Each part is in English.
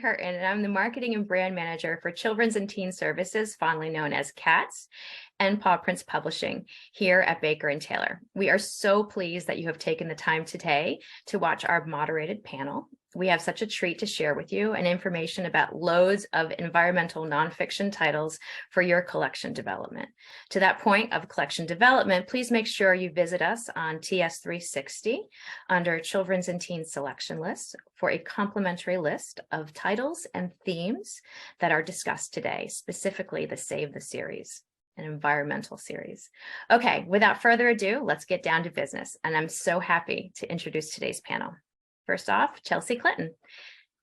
Curtin, and I'm the Marketing and Brand Manager for Children's and Teen Services, fondly known as CATS, and Paw Prints Publishing here at Baker and Taylor. We are so pleased that you have taken the time today to watch our moderated panel. We have such a treat to share with you and information about loads of environmental nonfiction titles for your collection development. To that point of collection development, please make sure you visit us on TS360 under Children's and Teen Selection Lists for a complimentary list of titles and themes that are discussed today, specifically the Save the series, an environmental series. Okay, without further ado, let's get down to business. And I'm so happy to introduce today's panel. First off, Chelsea Clinton.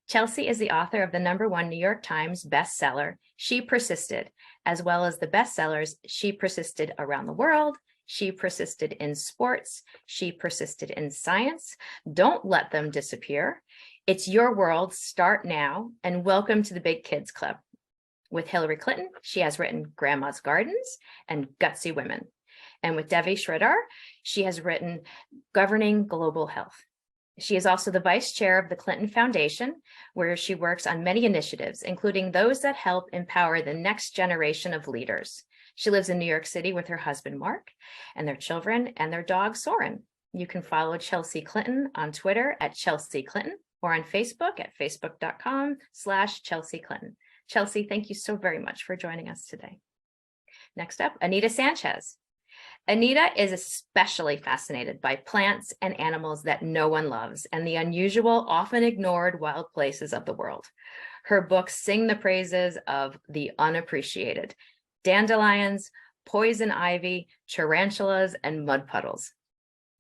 Chelsea is the author of the #1 New York Times bestseller, She Persisted, as well as the bestsellers She Persisted Around the World, She Persisted in Sports, She Persisted in Science, Don't Let Them Disappear, It's Your World, Start Now, and Welcome to the Big Kids Club. With Hillary Clinton, she has written Grandma's Gardens and Gutsy Women. And with Devi Sridhar, she has written Governing Global Health. She is also the vice chair of the Clinton Foundation, where she works on many initiatives, including those that help empower the next generation of leaders. She lives in New York City with her husband, Mark, and their children and their dog, Soren. You can follow Chelsea Clinton on Twitter at Chelsea Clinton or on Facebook at facebook.com/Chelsea Clinton. Chelsea, thank you so very much for joining us today. Next up, Anita Sanchez. Anita is especially fascinated by plants and animals that no one loves and the unusual, often ignored wild places of the world. Her books sing the praises of the unappreciated: dandelions, poison ivy, tarantulas, and mud puddles.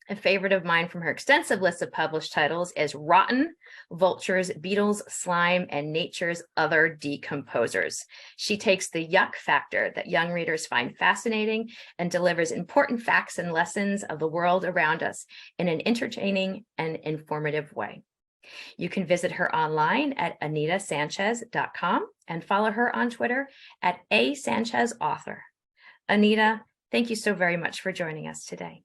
A favorite of mine from her extensive list of published titles is Rotten, Vultures, Beetles, Slime, and Nature's Other Decomposers. She takes the yuck factor that young readers find fascinating and delivers important facts and lessons of the world around us in an entertaining and informative way. You can visit her online at anitasanchez.com and follow her on Twitter at @asanchezauthor. Anita, thank you so very much for joining us today.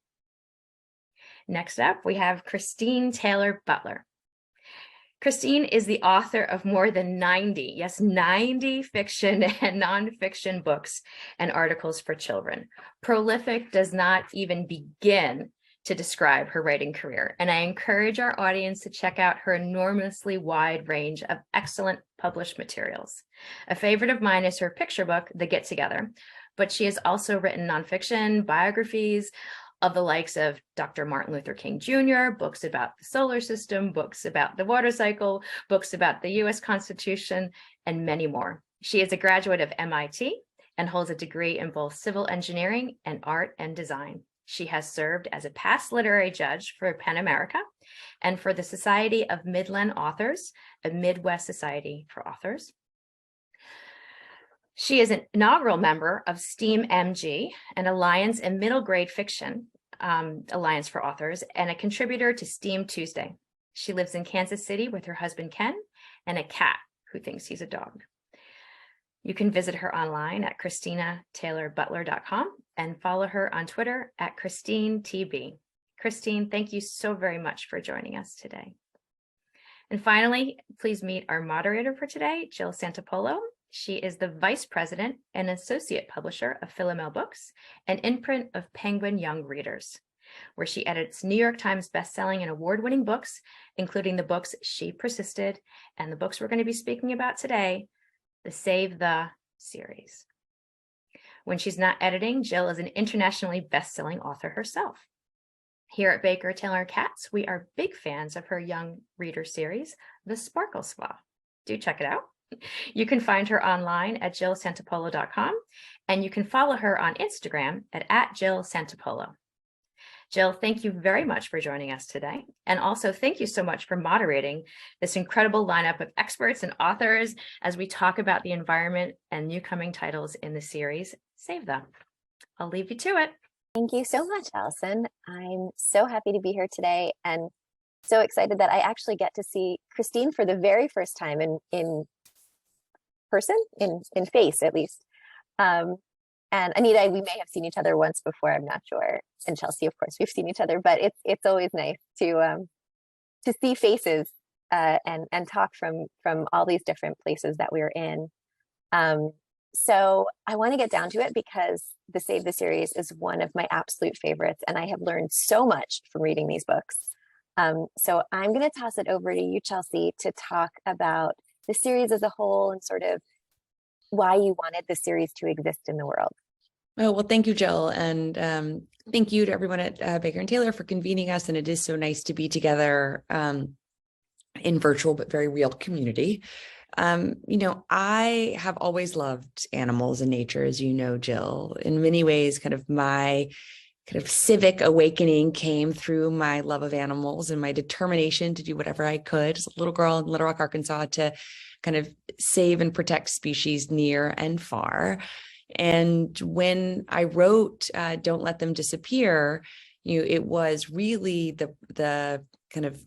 Next up, we have Christine Taylor-Butler. Christine is the author of more than 90 fiction and nonfiction books and articles for children. Prolific does not even begin to describe her writing career, and I encourage our audience to check out her enormously wide range of excellent published materials. A favorite of mine is her picture book, The Get Together, but she has also written nonfiction biographies of the likes of Dr. Martin Luther King Jr., books about the solar system, books about the water cycle, books about the US Constitution, and many more. She is a graduate of MIT and holds a degree in both civil engineering and art and design. She has served as a past literary judge for PEN America and for the Society of Midland Authors, a Midwest society for authors. She is an inaugural member of STEAM MG, an Alliance in Middle Grade Fiction Alliance for Authors, and a contributor to STEAM Tuesday. She lives in Kansas City with her husband, Ken, and a cat who thinks he's a dog. You can visit her online at ChristinaTaylorButler.com and follow her on Twitter at ChristineTB. Christine, thank you so very much for joining us today. And finally, please meet our moderator for today, Jill Santopolo. She is the Vice President and Associate Publisher of Philomel Books, an imprint of Penguin Young Readers, where she edits New York Times bestselling and award-winning books, including the books She Persisted and the books we're going to be speaking about today, the Save the series. When she's not editing, Jill is an internationally best-selling author herself. Here at Baker Taylor Cats, we are big fans of her young reader series, The Sparkle Spa. Do check it out. You can find her online at jillsantopolo.com, and you can follow her on Instagram at @JillSantopolo. Jill, thank you very much for joining us today. And also thank you so much for moderating this incredible lineup of experts and authors as we talk about the environment and new coming titles in the series, Save Them. I'll leave you to it. Thank you so much, Alison. I'm so happy to be here today and so excited that I actually get to see Christine for the very first time in person, in face at least. And Anita, we may have seen each other once before, I'm not sure. And Chelsea, of course, we've seen each other, but it's always nice to see faces and talk from all these different places that we're in. So I want to get down to it because the Save the Series is one of my absolute favorites, and I have learned so much from reading these books. So I'm going to toss it over to you, Chelsea, to talk about the series as a whole and sort of why you wanted the series to exist in the world. Oh, well, thank you, Jill. And thank you to everyone at Baker and Taylor for convening us. And it is so nice to be together in virtual but very real community. I have always loved animals and nature, as you know, Jill. In many ways, kind of my kind of civic awakening came through my love of animals and my determination to do whatever I could as a little girl in Little Rock, Arkansas, to kind of save and protect species near and far. And when I wrote Don't Let Them Disappear, it was really the kind of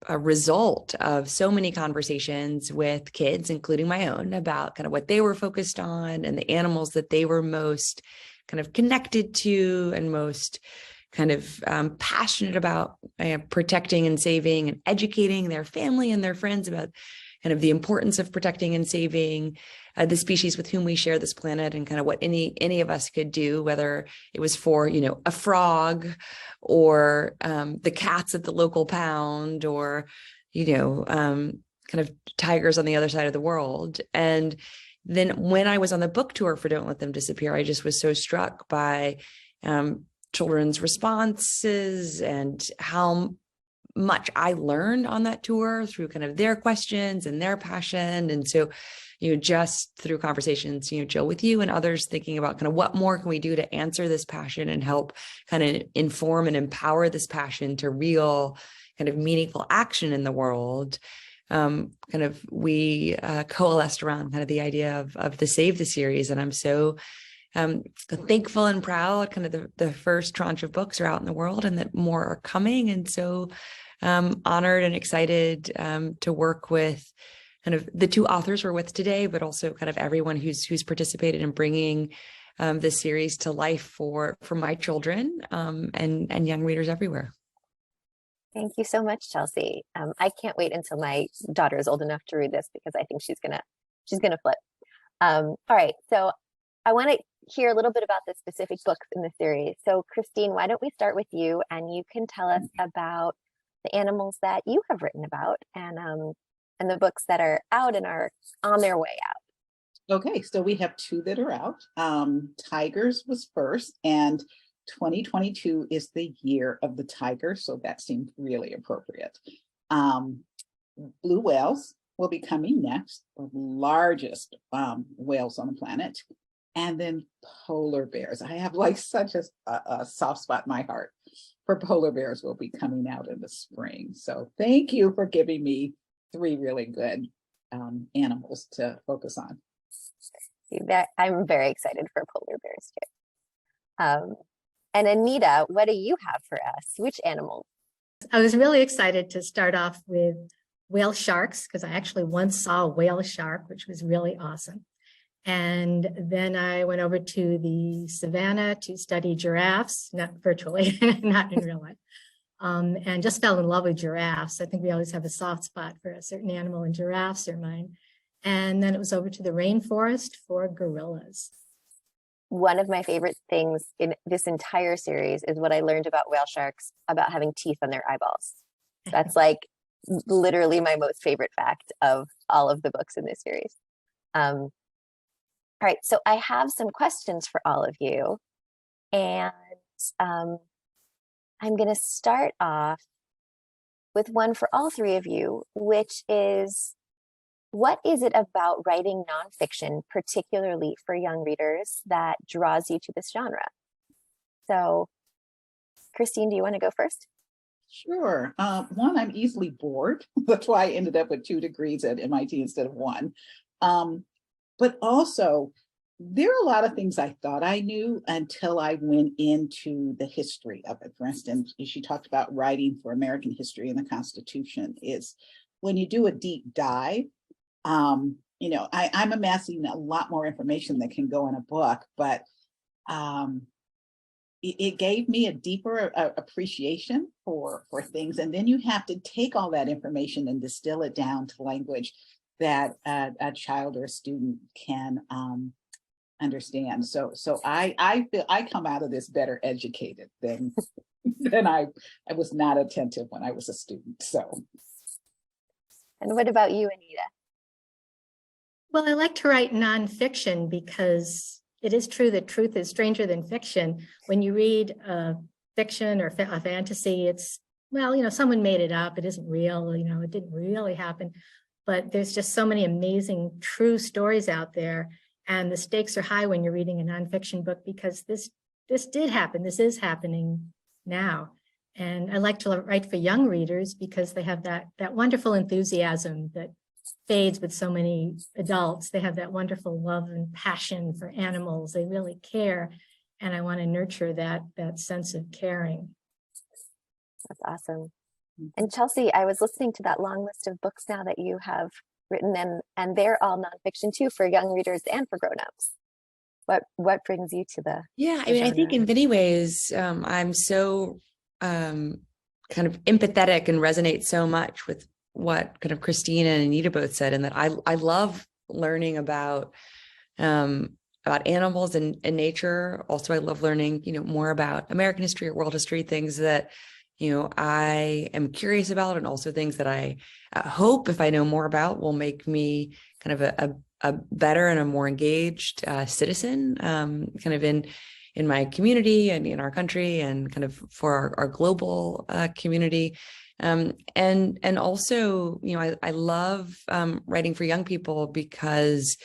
a result of so many conversations with kids, including my own, about kind of what they were focused on and the animals that they were most kind of connected to and most kind of passionate about protecting and saving, and educating their family and their friends about kind of the importance of protecting and saving the species with whom we share this planet, and kind of what any of us could do, whether it was for, a frog or the cats at the local pound, or, kind of tigers on the other side of the world. And then when I was on the book tour for Don't Let Them Disappear, I just was so struck by children's responses and how much I learned on that tour through kind of their questions and their passion. And so, just through conversations, Jill, with you and others, thinking about kind of what more can we do to answer this passion and help kind of inform and empower this passion to real kind of meaningful action in the world. We coalesced around kind of the idea of the Save the Series. And I'm so thankful and proud kind of the first tranche of books are out in the world and that more are coming. And so honored and excited to work with kind of the two authors we're with today, but also kind of everyone who's participated in bringing this series to life for my children and young readers everywhere. Thank you so much, Chelsea. I can't wait until my daughter is old enough to read this because I think she's gonna flip. All right, so I want to hear a little bit about the specific books in the series. So Christine, why don't we start with you, and you can tell us about the animals that you have written about and the books that are out and are on their way out. Okay, so we have two that are out. Tigers was first, and 2022 is the year of the tiger, so that seemed really appropriate. Blue whales will be coming next, the largest whales on the planet. And then polar bears. I have like such a soft spot in my heart for polar bears will be coming out in the spring. So thank you for giving me three really good animals to focus on. I'm very excited for polar bears too. And Anita, what do you have for us? Which animals? I was really excited to start off with whale sharks because I actually once saw a whale shark, which was really awesome. And then I went over to the savannah to study giraffes, not virtually, not in real life, and just fell in love with giraffes. I think we always have a soft spot for a certain animal, and giraffes are mine. And then it was over to the rainforest for gorillas. One of my favorite things in this entire series is what I learned about whale sharks, about having teeth on their eyeballs. That's like literally my most favorite fact of all of the books in this series. All right, so I have some questions for all of you, and I'm going to start off with one for all three of you, which is, what is it about writing nonfiction, particularly for young readers, that draws you to this genre? So, Christine, do you want to go first? Sure. One, I'm easily bored. That's why I ended up with 2 degrees at MIT instead of 1. But also, there are a lot of things I thought I knew until I went into the history of it. For instance, she talked about writing for American history and the Constitution. Is when you do a deep dive, I'm amassing a lot more information that can go in a book, but it gave me a deeper appreciation for things. And then you have to take all that information and distill it down to language that a child or a student can understand. So I feel I come out of this better educated than I was not attentive when I was a student. So. And what about you, Anita? Well, I like to write nonfiction because it is true that truth is stranger than fiction. When you read fiction or a fantasy, it's, well, you know, someone made it up. It isn't real, you know, it didn't really happen. But there's just so many amazing true stories out there. And the stakes are high when you're reading a nonfiction book because this did happen. This is happening now. And I like to write for young readers because they have that wonderful enthusiasm that fades with so many adults. They have that wonderful love and passion for animals. They really care. And I want to nurture that sense of caring. That's awesome. And Chelsea, I was listening to that long list of books now that you have written, and they're all nonfiction too, for young readers and for grown-ups. What brings you to the Yeah, I mean, I think in many ways, I'm so kind of empathetic and resonate so much with what kind of Christina and Anita both said, and that I love learning about animals and nature. Also, I love learning, you know, more about American history or world history, things that, you know, I am curious about, and also things that I hope, if I know more about, will make me kind of a better and a more engaged citizen, kind of in my community and in our country, and kind of for our global community. And also, you know, I love writing for young people because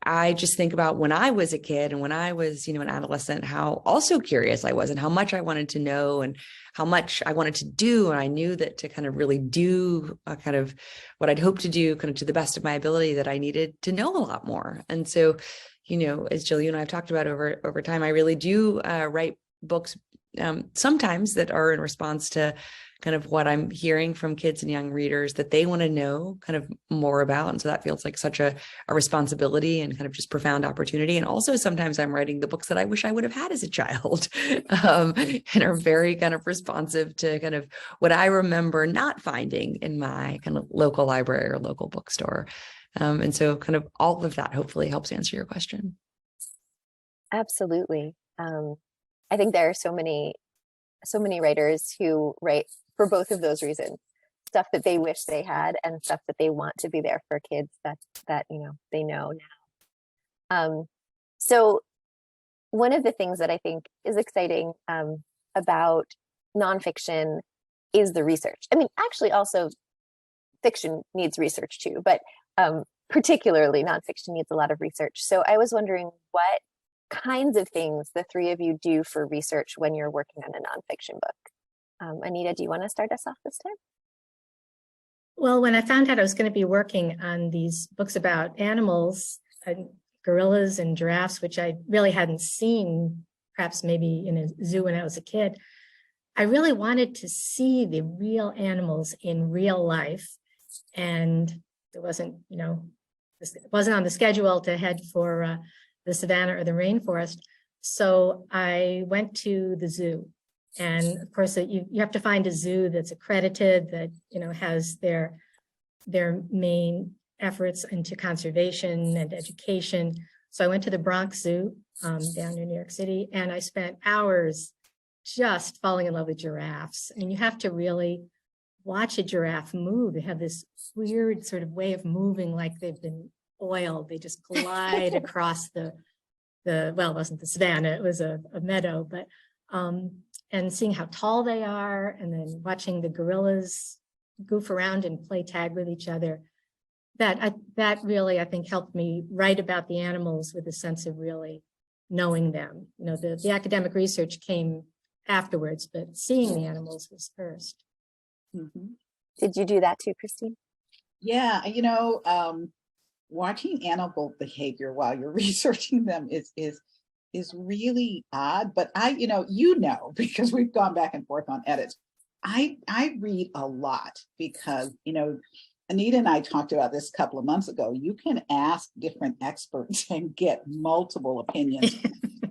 I just think about when I was a kid and when I was, you know, an adolescent, how also curious I was and how much I wanted to know and how much I wanted to do. And I knew that to kind of really do kind of what I'd hoped to do kind of to the best of my ability, that I needed to know a lot more. And so, you know, as Jill, you and I have talked about over time, I really do write books sometimes that are in response to kind of what I'm hearing from kids and young readers that they want to know kind of more about. And so that feels like such a responsibility and kind of just profound opportunity. And also sometimes I'm writing the books that I wish I would have had as a child, and are very kind of responsive to kind of what I remember not finding in my kind of local library or local bookstore. And so kind of all of that hopefully helps answer your question. Absolutely. I think there are so many writers who write for both of those reasons, stuff that they wish they had and stuff that they want to be there for kids that you know, they know now. So one of the things that I think is exciting about nonfiction is the research. I mean, actually also fiction needs research too, but particularly nonfiction needs a lot of research. So I was wondering what kinds of things the three of you do for research when you're working on a nonfiction book. Anita, do you want to start us off this time? Well, when I found out I was going to be working on these books about animals, gorillas and giraffes, which I really hadn't seen, perhaps maybe in a zoo when I was a kid, I really wanted to see the real animals in real life. And it wasn't, you know, it wasn't on the schedule to head for the savannah or the rainforest. So I went to the zoo. And of course, you have to find a zoo that's accredited, that, you know, has their main efforts into conservation and education. So I went to the Bronx Zoo down near New York City, and I spent hours just falling in love with giraffes. And you have to really watch a giraffe move. They have this weird sort of way of moving, like they've been oiled. They just glide across the well, it wasn't the savannah, it was a meadow, but and seeing how tall they are, and then watching the gorillas goof around and play tag with each other. That really, I think, helped me write about the animals with a sense of really knowing them. You know, the academic research came afterwards, but seeing the animals was first. Mm-hmm. Did you do that too, Christine? Yeah, you know, watching animal behavior while you're researching them is really odd. But you know, because we've gone back and forth on edits, I read a lot because, you know, Anita and I talked about this a couple of months ago. You can ask different experts and get multiple opinions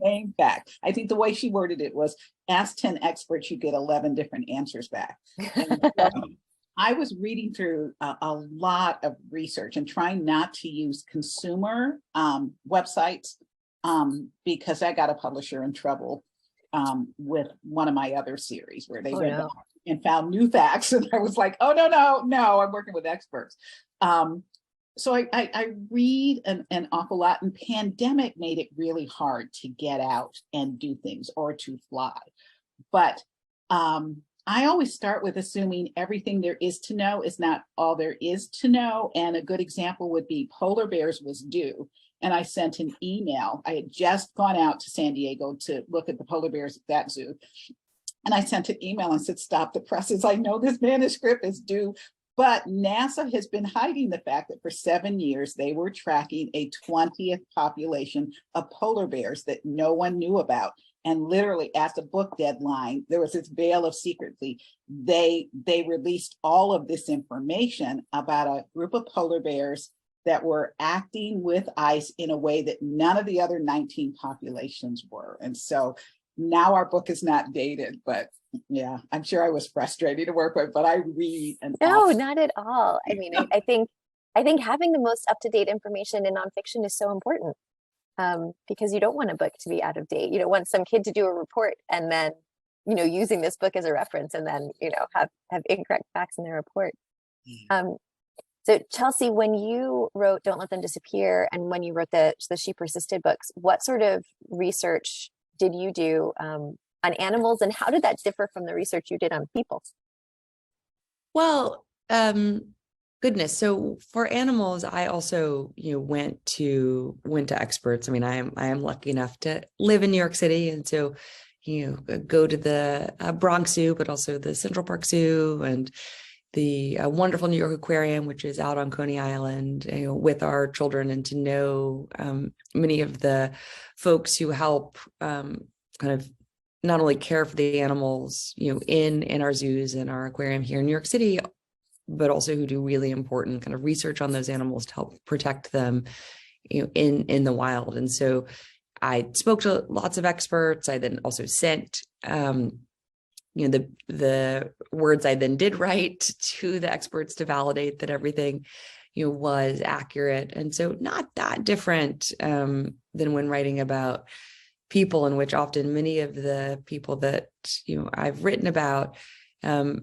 main fact. I think the way she worded it was, ask 10 experts, you get 11 different answers back. And so I was reading through a lot of research and trying not to use consumer websites because I got a publisher in trouble with one of my other series where they went back and found new facts. And I was like, oh, no, I'm working with experts. So I read an awful lot, and pandemic made it really hard to get out and do things or to fly. But I always start with assuming everything there is to know is not all there is to know. And a good example would be polar bears was due. And I sent an email. I had just gone out to San Diego to look at the polar bears at that zoo. And I sent an email and said, stop the presses. I know this manuscript is due. But NASA has been hiding the fact that for 7 years, they were tracking a 20th population of polar bears that no one knew about. And literally at the book deadline, there was this veil of secrecy. They released all of this information about a group of polar bears that were acting with ice in a way that none of the other 19 populations were. And so now our book is not dated, but yeah, I'm sure I was frustrating to work with, but I read and no, not at all. I mean, I think having the most up-to-date information in nonfiction is so important. Because you don't want a book to be out of date. You don't want some kid to do a report and then, using this book as a reference and then, have incorrect facts in their report. So Chelsea, when you wrote Don't Let Them Disappear and when you wrote the She Persisted books, what sort of research did you do on animals, and how did that differ from the research you did on people? Well, goodness. So for animals, I also, went to experts. I mean, I am lucky enough to live in New York City. And so, go to the Bronx Zoo, but also the Central Park Zoo and the wonderful New York Aquarium, which is out on Coney Island, with our children, and to know many of the folks who help kind of not only care for the animals, in our zoos and our aquarium here in New York City, but also who do really important kind of research on those animals to help protect them, in the wild. And so I spoke to lots of experts. I then also sent, the words I then did write to the experts to validate that everything, was accurate. And so not that different than when writing about people, in which often many of the people that, I've written about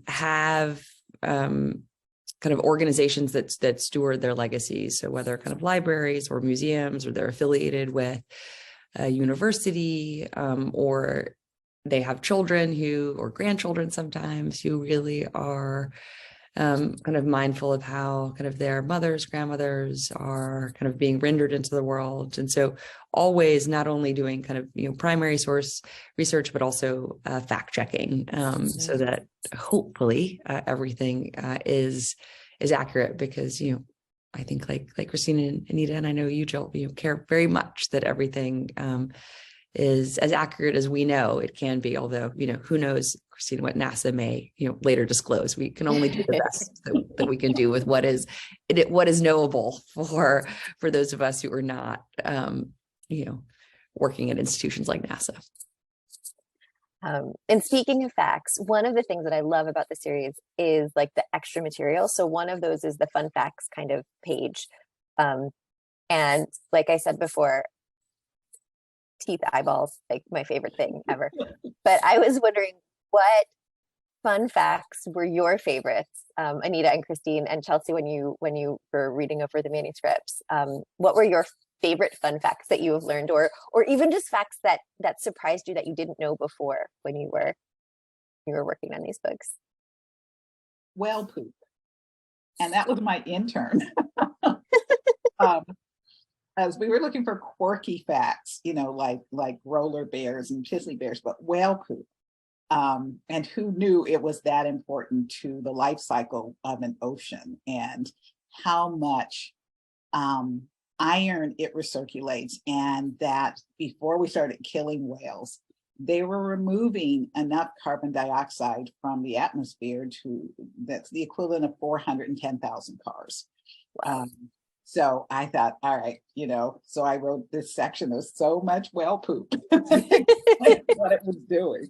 have kind of organizations that steward their legacies. So whether kind of libraries or museums, or they're affiliated with a university, or they have children or grandchildren sometimes, who really are kind of mindful of how kind of their mothers, grandmothers are kind of being rendered into the world. And so always not only doing kind of, primary source research, but also fact checking, so that hopefully everything is accurate, because, I think like Christine and Anita, and I know you, Jill, care very much that everything is as accurate as we know it can be. Although, who knows, Christine, what NASA may, later disclose. We can only do the best that we can do with what is knowable for those of us who are not, working at institutions like NASA. And speaking of facts, one of the things that I love about the series is like the extra material. So one of those is the fun facts kind of page. And like I said before, teeth, eyeballs, like my favorite thing ever. But I was wondering, what fun facts were your favorites, Anita and Christine and Chelsea, when you were reading over the manuscripts? What were your favorite fun facts that you have learned, or even just facts that surprised you that you didn't know before when you were working on these books? Whale poop. And that was my intern. As we were looking for quirky facts, like roller bears and grizzly bears, but whale poop. And who knew it was that important to the life cycle of an ocean, and how much iron it recirculates, and that before we started killing whales, they were removing enough carbon dioxide from the atmosphere that's the equivalent of 410,000 cars. So I thought, all right, so I wrote this section. There's so much whale poop. What it was doing.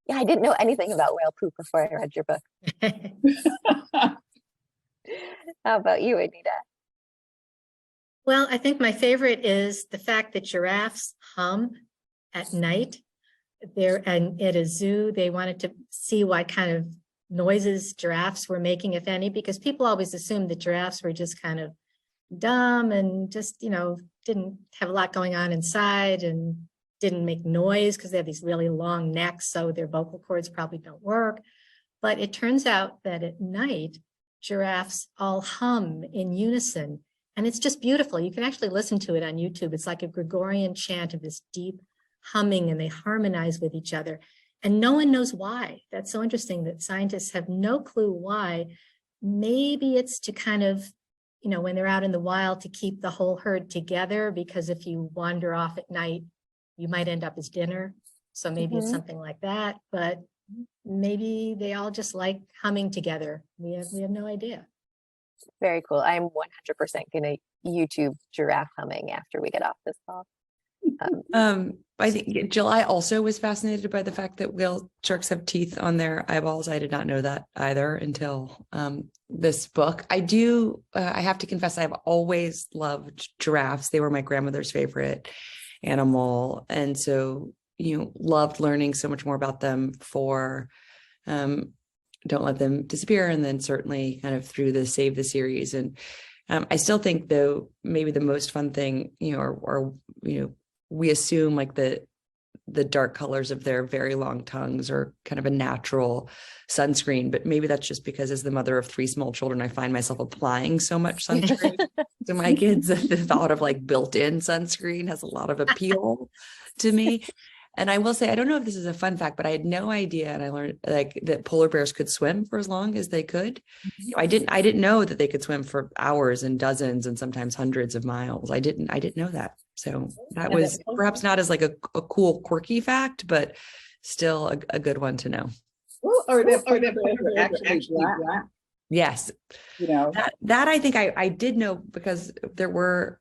Yeah, I didn't know anything about whale poop before I read your book. How about you, Anita? Well, I think my favorite is the fact that giraffes hum at night. And at a zoo, they wanted to see what kind of noises giraffes were making, if any, because people always assumed that giraffes were just kind of dumb and just, didn't have a lot going on inside and didn't make noise because they have these really long necks, so their vocal cords probably don't work. But it turns out that at night, giraffes all hum in unison, and it's just beautiful. You can actually listen to it on YouTube. It's like a Gregorian chant of this deep humming, and they harmonize with each other. And no one knows why. That's so interesting that scientists have no clue why. Maybe it's to kind of, when they're out in the wild, to keep the whole herd together, because if you wander off at night, you might end up as dinner. So maybe it's something like that, but maybe they all just like humming together. We have no idea. Very cool. I'm 100% going to YouTube giraffe humming after we get off this call. I think Jill, I also was fascinated by the fact that whale sharks have teeth on their eyeballs. I did not know that either until this book. I have to confess, I've always loved giraffes. They were my grandmother's favorite animal. And so, loved learning so much more about them for Don't Let Them Disappear. And then certainly kind of through the Save the series. And I still think, though, maybe the most fun thing, we assume like the dark colors of their very long tongues are kind of a natural sunscreen, but maybe that's just because as the mother of 3 small children, I find myself applying so much sunscreen to my kids that the thought of like built-in sunscreen has a lot of appeal to me. And I will say, I don't know if this is a fun fact, but I had no idea. And I learned like that polar bears could swim for as long as they could. I didn't know that they could swim for hours and dozens and sometimes hundreds of miles. I didn't know that. So that was perhaps not as like a cool, quirky fact, but still a good one to know. Well, or that actually black. Yes. That I think I did know, because there were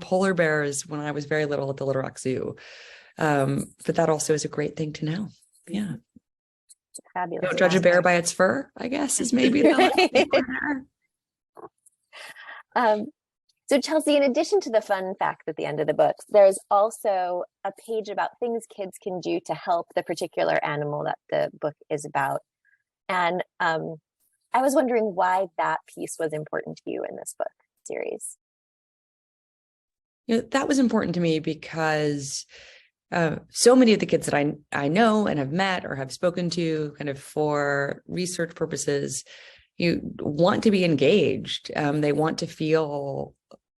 polar bears when I was very little at the Little Rock Zoo. But that also is a great thing to know. Yeah. Fabulous. Don't judge a bear by its fur, I guess, is maybe the So Chelsea, in addition to the fun facts at the end of the book, there's also a page about things kids can do to help the particular animal that the book is about. And I was wondering why that piece was important to you in this book series. That was important to me because so many of the kids that I know and have met or have spoken to kind of for research purposes, you want to be engaged. They want to feel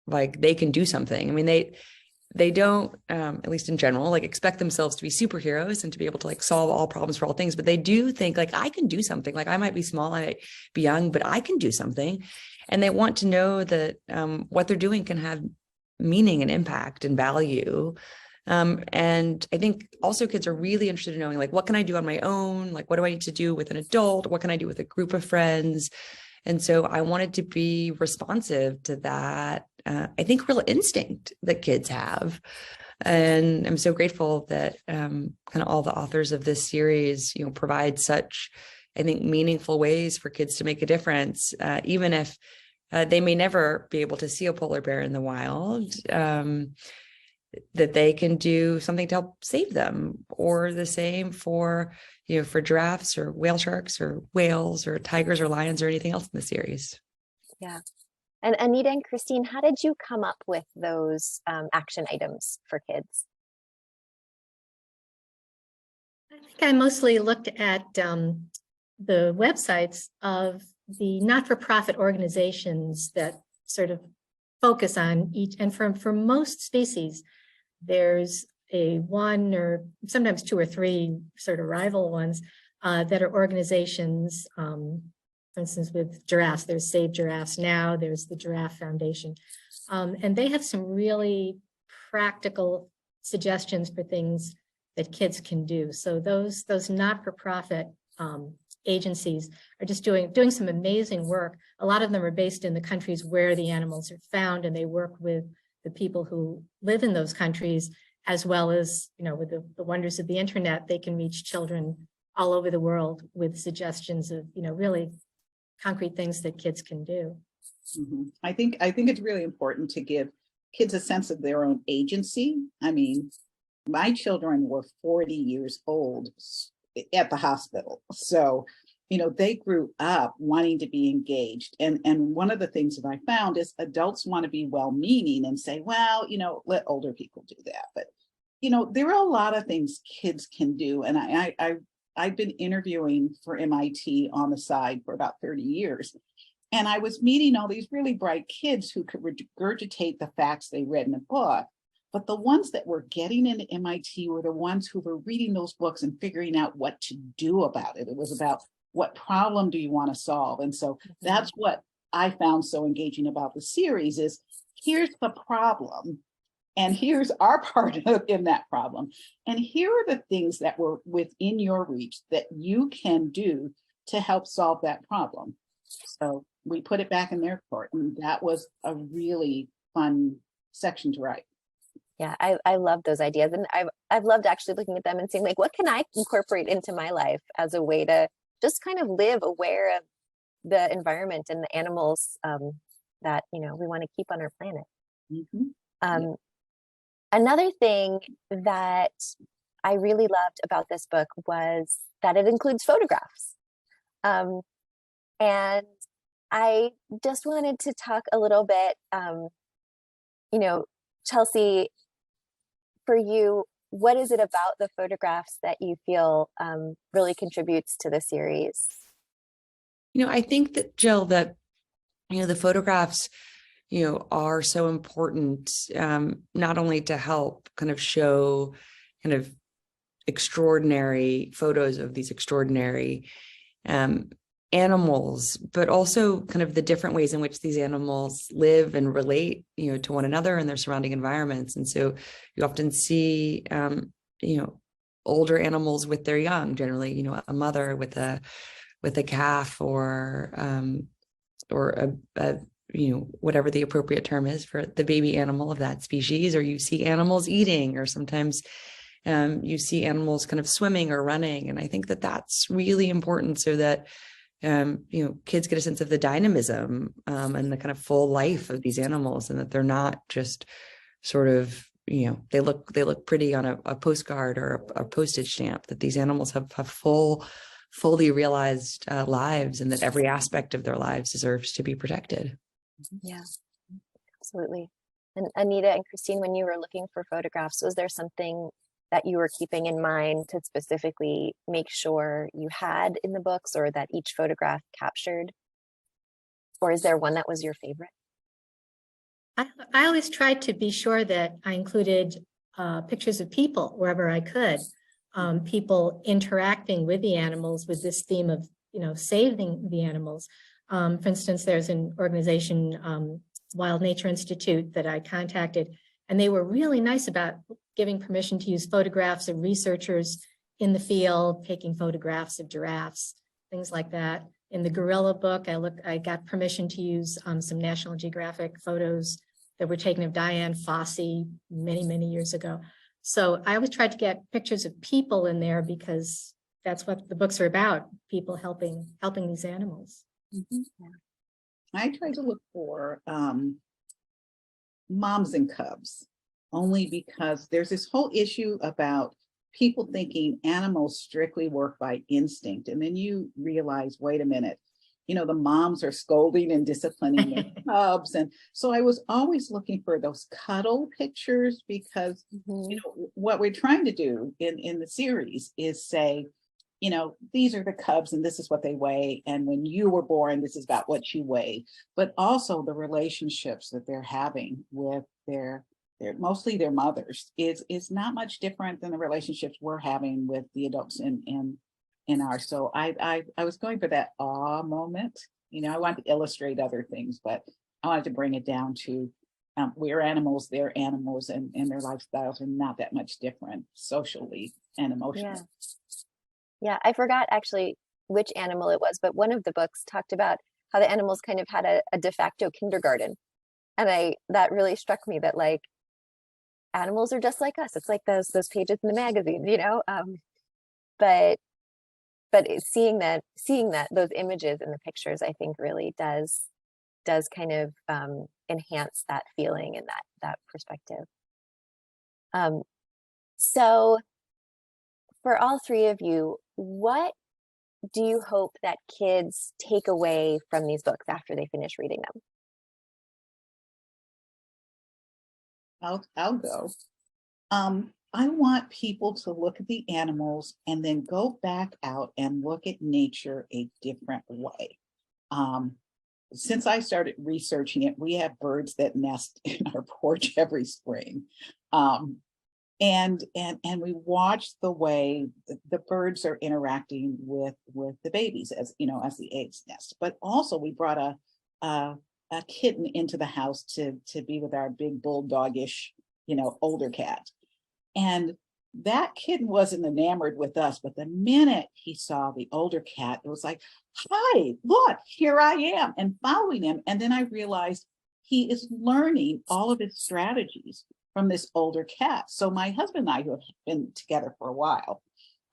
like they can do something. I mean, they don't, at least in general, like expect themselves to be superheroes and to be able to like solve all problems for all things, but they do think like, I can do something. Like I might be small, I might be young, but I can do something. And they want to know that what they're doing can have meaning and impact and value. And I think also kids are really interested in knowing, like, what can I do on my own? Like, what do I need to do with an adult? What can I do with a group of friends? And so I wanted to be responsive to that, I think, real instinct that kids have. And I'm so grateful that kind of all the authors of this series, provide such, I think, meaningful ways for kids to make a difference, even if they may never be able to see a polar bear in the wild. That they can do something to help save them, or the same for giraffes or whale sharks or whales or tigers or lions or anything else in the series. Yeah. And Anita and Christine, how did you come up with those action items for kids? I think I mostly looked at the websites of the not-for-profit organizations that sort of focus on each, and for most species, there's a one or sometimes 2 or 3 sort of rival ones that are organizations. For instance, with giraffes, there's Save Giraffes Now, there's the Giraffe Foundation, and they have some really practical suggestions for things that kids can do. So those not-for-profit agencies are just doing some amazing work. A lot of them are based in the countries where the animals are found, and they work with the people who live in those countries, as well as, with the wonders of the internet, they can reach children all over the world with suggestions of, really concrete things that kids can do. I think it's really important to give kids a sense of their own agency. I mean, my children were 40 years old at the hospital. So, they grew up wanting to be engaged. And one of the things that I found is adults want to be well-meaning and say, well, let older people do that. But, there are a lot of things kids can do. And I've been interviewing for MIT on the side for about 30 years. And I was meeting all these really bright kids who could regurgitate the facts they read in a book. But the ones that were getting into MIT were the ones who were reading those books and figuring out what to do about it. It was about, what problem do you want to solve? And so that's what I found so engaging about the series is, here's the problem, and here's our part in that problem. And here are the things that were within your reach that you can do to help solve that problem. So we put it back in their court, and that was a really fun section to write. Yeah, I love those ideas, and I've loved actually looking at them and saying, like, what can I incorporate into my life as a way to just kind of live aware of the environment and the animals that we want to keep on our planet. Another thing that I really loved about this book was that it includes photographs, and I just wanted to talk a little bit, Chelsea, for you, what is it about the photographs that you feel really contributes to the series? I think that, Jill, that, the photographs, are so important, not only to help kind of show kind of extraordinary photos of these extraordinary animals, but also kind of the different ways in which these animals live and relate, to one another and their surrounding environments. And so you often see, older animals with their young, generally, a mother with a calf or a whatever the appropriate term is for the baby animal of that species, or you see animals eating, or sometimes you see animals kind of swimming or running. And I think that that's really important, so that kids get a sense of the dynamism and the kind of full life of these animals, and that they're not just sort of, they look pretty on a postcard or a postage stamp, that these animals have fully realized lives, and that every aspect of their lives deserves to be protected. Yeah, absolutely. And Anita and Christine, when you were looking for photographs, was there something that you were keeping in mind to specifically make sure you had in the books, or that each photograph captured? Or is there one that was your favorite? I always tried to be sure that I included pictures of people wherever I could, people interacting with the animals with this theme of, saving the animals. For instance, there's an organization, Wild Nature Institute, that I contacted, and they were really nice about giving permission to use photographs of researchers in the field, taking photographs of giraffes, things like that. In the gorilla book, I got permission to use some National Geographic photos that were taken of Diane Fossey many, many years ago. So I always tried to get pictures of people in there, because that's what the books are about, people helping these animals. Yeah. I tried to look for moms and cubs, only because there's this whole issue about people thinking animals strictly work by instinct. And then you realize, wait a minute, the moms are scolding and disciplining the cubs. And so I was always looking for those cuddle pictures, because, what we're trying to do in the series is say, these are the cubs and this is what they weigh. And when you were born, this is about what you weigh, but also the relationships that they're having with their mostly their mothers is not much different than the relationships we're having with the adults in ours. So I was going for that awe moment. I wanted to illustrate other things, but I wanted to bring it down to we're animals, they're animals, and their lifestyles are not that much different socially and emotionally. Yeah, I forgot actually which animal it was, but one of the books talked about how the animals kind of had a de facto kindergarten. And that really struck me, that like animals are just like us. It's like those pages in the magazine, you know. But seeing that those images in the pictures, I think really does kind of enhance that feeling and that perspective. So for all three of you, what do you hope that kids take away from these books after they finish reading them? I'll go. I want people to look at the animals and then go back out and look at nature a different way. Since I started researching it, we have birds that nest in our porch every spring. And we watch the way the birds are interacting with the babies, as you know, as the eggs nest. But also we brought a kitten into the house to be with our big bulldogish, you know, older cat. And that kitten wasn't enamored with us, but the minute he saw the older cat, it was like, hi, look, here I am, and following him. And then I realized he is learning all of his strategies from this older cat. So my husband and I, who have been together for a while,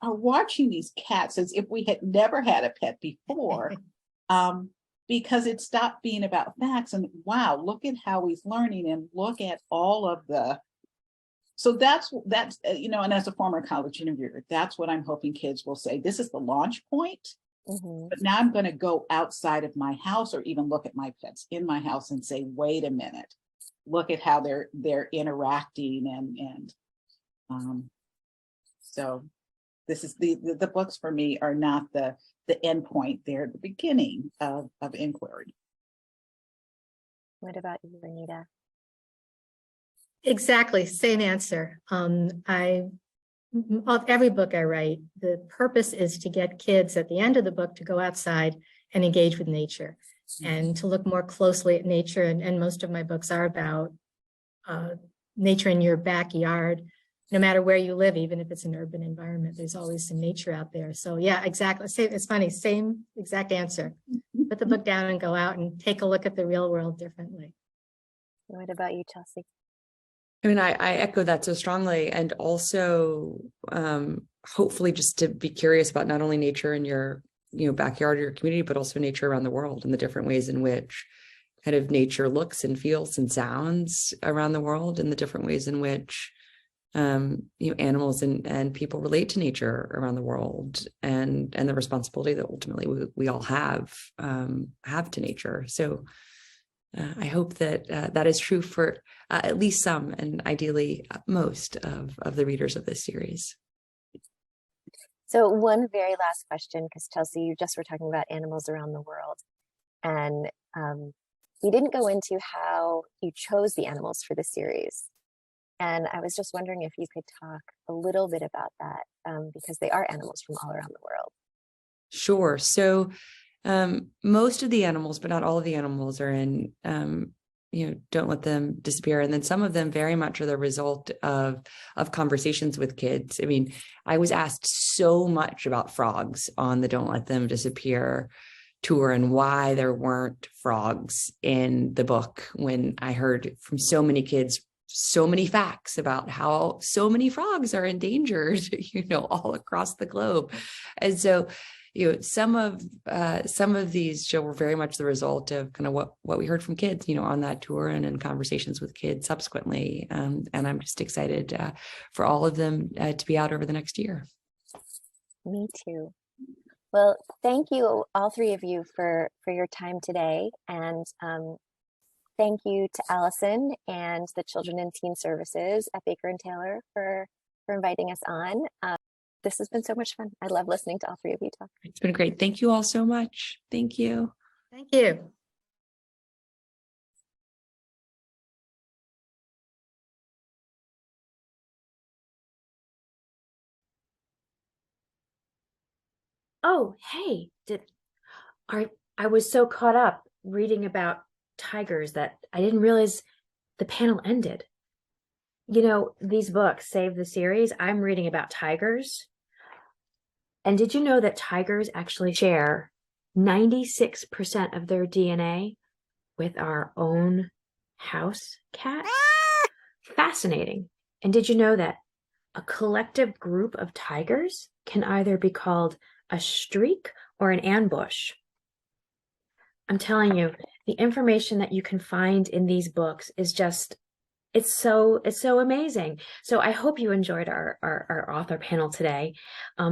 are watching these cats as if we had never had a pet before, because it stopped being about facts. And wow, look at how he's learning, and look at all of the. So that's you know, and as a former college interviewer, that's what I'm hoping kids will say. This is the launch point, but now I'm going to go outside of my house, or even look at my pets in my house and say, wait a minute, look at how they're interacting, and so this is the books for me are not the end point; they're the beginning of inquiry. What about you, Anita? Exactly, same answer. Of every book I write, the purpose is to get kids at the end of the book to go outside and engage with nature, and to look more closely at nature. And most of my books are about nature in your backyard, no matter where you live, even if it's an urban environment, there's always some nature out there. So yeah, exactly. It's funny, same exact answer. Put the book down and go out and take a look at the real world differently. What about you, Chelsea? I mean, I echo that so strongly, and also hopefully just to be curious about not only nature in your, you know, backyard or your community, but also nature around the world, and the different ways in which kind of nature looks and feels and sounds around the world, and the different ways in which you know, animals and people relate to nature around the world, and the responsibility that ultimately we all have to nature. So I hope that that is true for at least some, and ideally most of the readers of this series. So one very last question, because Chelsea, you just were talking about animals around the world, and we didn't go into how you chose the animals for the series. And I was just wondering if you could talk a little bit about that, because they are animals from all around the world. Sure. So most of the animals, but not all of the animals, are in, you know, Don't Let Them Disappear. And then some of them very much are the result of conversations with kids. I mean, I was asked so much about frogs on the Don't Let Them Disappear tour, and why there weren't frogs in the book, when I heard from so many kids so many facts about how so many frogs are endangered, you know, all across the globe. And so, you know, some of these were very much the result of kind of what we heard from kids, you know, on that tour, and in conversations with kids subsequently. And I'm just excited for all of them to be out over the next year. Me too. Well, thank you, all three of you, for your time today. And thank you to Alison and the Children and Teen Services at Baker and Taylor for inviting us on. This has been so much fun. I love listening to all three of you talk. It's been great. Thank you all so much. Thank you. Thank you. Oh, hey, I was so caught up reading about tigers that I didn't realize the panel ended. You know, these books, Save the Series, I'm reading about tigers. And did you know that tigers actually share 96% of their DNA with our own house cat? Fascinating. And did you know that a collective group of tigers can either be called a streak or an ambush? I'm telling you, the information that you can find in these books is just, it's so amazing. So I hope you enjoyed our author panel today.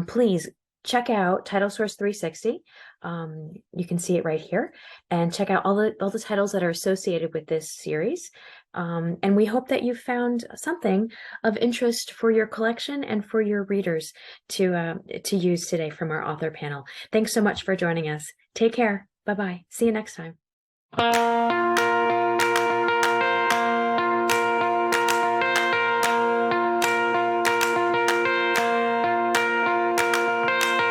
Please check out Title Source 360. You can see it right here, and check out all the titles that are associated with this series. And we hope that you found something of interest for your collection and for your readers to use today from our author panel. Thanks so much for joining us. Take care. Bye-bye. See you next time.